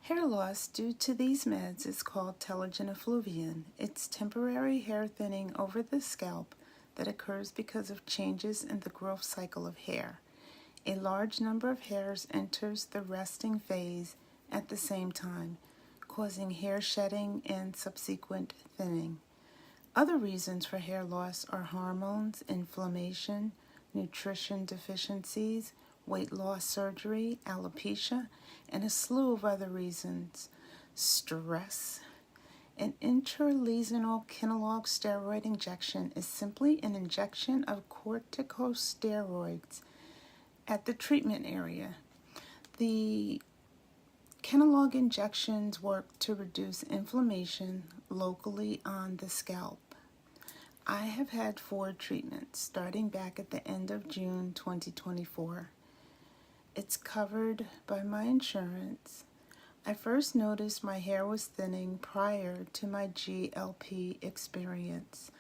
Hair loss due to these meds is called telogen effluvium. It's temporary hair thinning over the scalp that occurs because of changes in the growth cycle of hair. A large number of hairs enters the resting phase at the same time, causing hair shedding and subsequent thinning. Other reasons for hair loss are hormones, inflammation, nutrition deficiencies, weight loss surgery, alopecia, and a slew of other reasons. Stress. An intralesional kenalog steroid injection is simply an injection of corticosteroids at the treatment area. The kenalog injections work to reduce inflammation locally on the scalp. I have had 4 treatments starting back at the end of June 2024. It's covered by my insurance. I first noticed my hair was thinning prior to my GLP experience.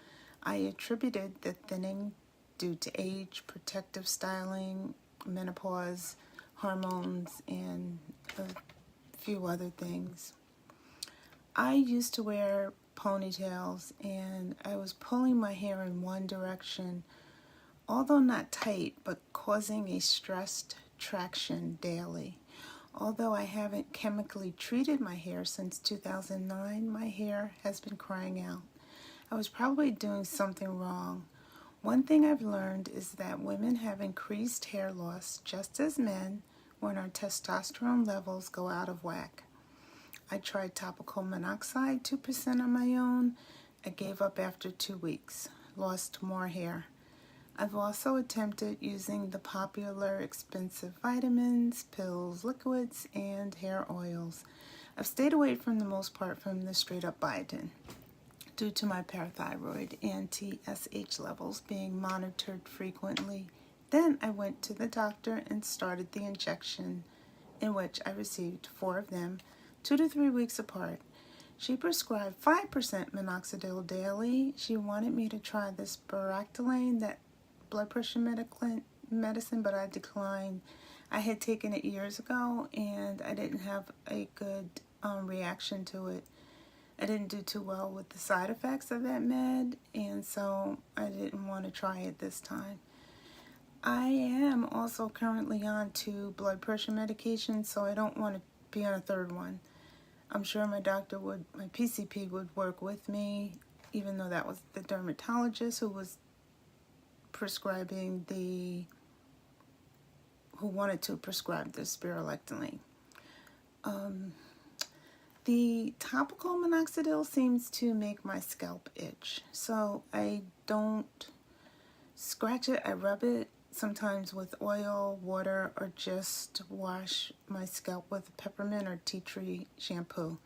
I attributed the thinning due to age, protective styling, menopause, hormones, and a few other things. I used to wear ponytails and I was pulling my hair in one direction, although not tight, but causing a stressed traction daily. Although I haven't chemically treated my hair since 2009, my hair has been crying out. I was probably doing something wrong. One thing I've learned is that women have increased hair loss just as men when our testosterone levels go out of whack. I tried topical monoxide 2% on my own. I gave up after 2 weeks, lost more hair. I've also attempted using the popular expensive vitamins, pills, liquids, and hair oils. I've stayed away from the most part from the straight up biotin due to my parathyroid and TSH levels being monitored frequently. Then I went to the doctor and started the injection, in which I received 4 of them 2 to 3 weeks apart. She prescribed 5% minoxidil daily. She wanted me to try this baractolane, that blood pressure medicine, but I declined. I had taken it years ago and I didn't have a good reaction to it. I didn't do too well with the side effects of that med, and so I didn't want to try it this time. I am also currently on 2 blood pressure medications, so I don't want to be on a 3rd one. I'm sure my PCP would work with me, even though that was the dermatologist who was who wanted to prescribe the spironolactone. The topical minoxidil seems to make my scalp itch, so I don't scratch it, I rub it, sometimes with oil, water, or just wash my scalp with peppermint or tea tree shampoo.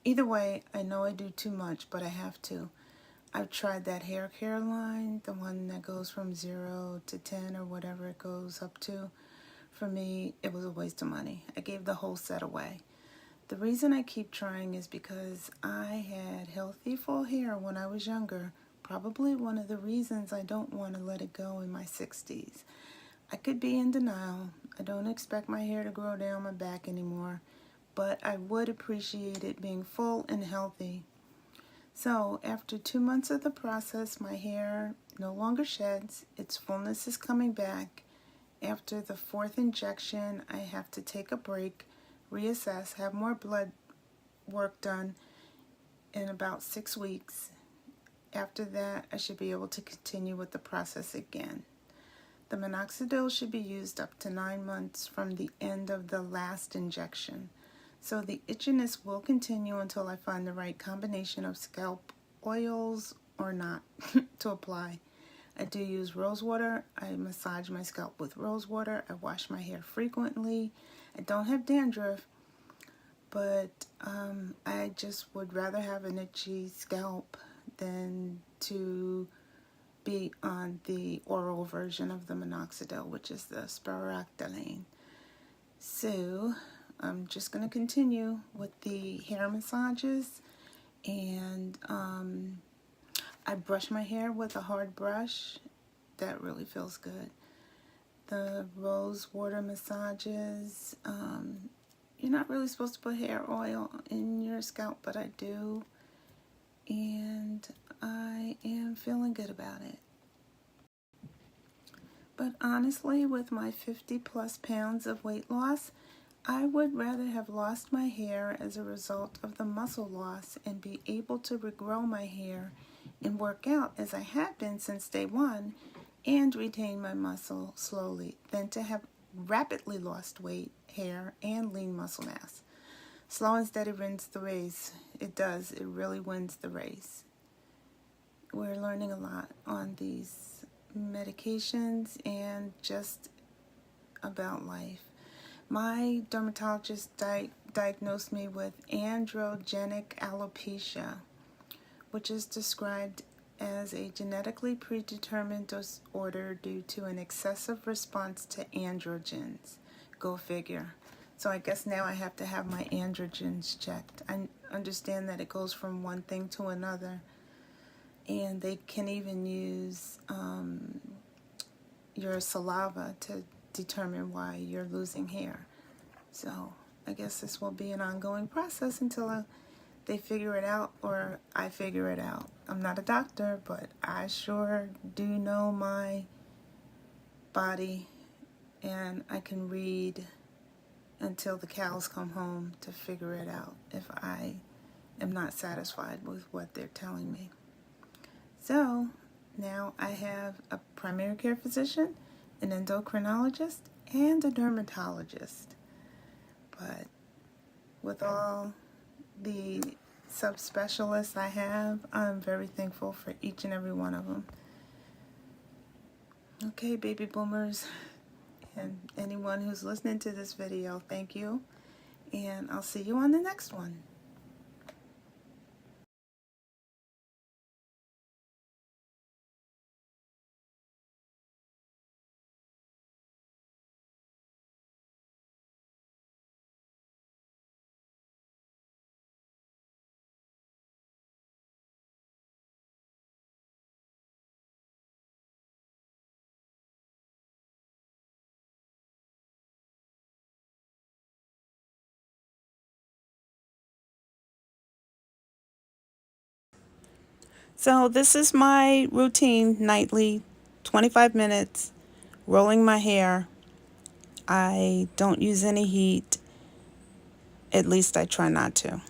Either way, I know I do too much, but I have to. I've tried that hair care line, the one that goes from 0 to 10 or whatever it goes up to. For me, it was a waste of money. I gave the whole set away. The reason I keep trying is because I had healthy full hair when I was younger. Probably one of the reasons I don't want to let it go in my 60s. I could be in denial. I don't expect my hair to grow down my back anymore, but I would appreciate it being full and healthy. So after 2 months of the process, my hair no longer sheds. Its fullness is coming back. After the 4th injection, I have to take a break, reassess, have more blood work done in about 6 weeks. After that, I should be able to continue with the process again. The minoxidil should be used up to 9 months from the end of the last injection. So the itchiness will continue until I find the right combination of scalp oils or not to apply. I do use rose water. I massage my scalp with rose water. I wash my hair frequently. I don't have dandruff, but I just would rather have an itchy scalp than to be on the oral version of the minoxidil, which is the spironolactone. So I'm just going to continue with the hair massages, and I brush my hair with a hard brush. That really feels good. The rose water massages, you're not really supposed to put hair oil in your scalp, but I do, and I am feeling good about it. But honestly, with my 50 plus pounds of weight loss, I would rather have lost my hair as a result of the muscle loss and be able to regrow my hair and work out as I have been since day one and retain my muscle slowly than to have rapidly lost weight, hair, and lean muscle mass. Slow and steady wins the race. It does. It really wins the race. We're learning a lot on these medications and just about life. My dermatologist diagnosed me with androgenic alopecia, which is described as a genetically predetermined disorder due to an excessive response to androgens. Go figure. So I guess now I have to have my androgens checked. I understand that it goes from one thing to another, and they can even use your saliva to determine why you're losing hair. So I guess this will be an ongoing process until they figure it out or I figure it out. I'm not a doctor, but I sure do know my body, and I can read until the cows come home to figure it out if I am not satisfied with what they're telling me. So now I have a primary care physician, an endocrinologist, and a dermatologist. But with all the subspecialists I have, I'm very thankful for each and every one of them. Okay, baby boomers, and anyone who's listening to this video, thank you. And I'll see you on the next one. So this is my routine nightly, 25 minutes, rolling my hair. I don't use any heat. At least I try not to.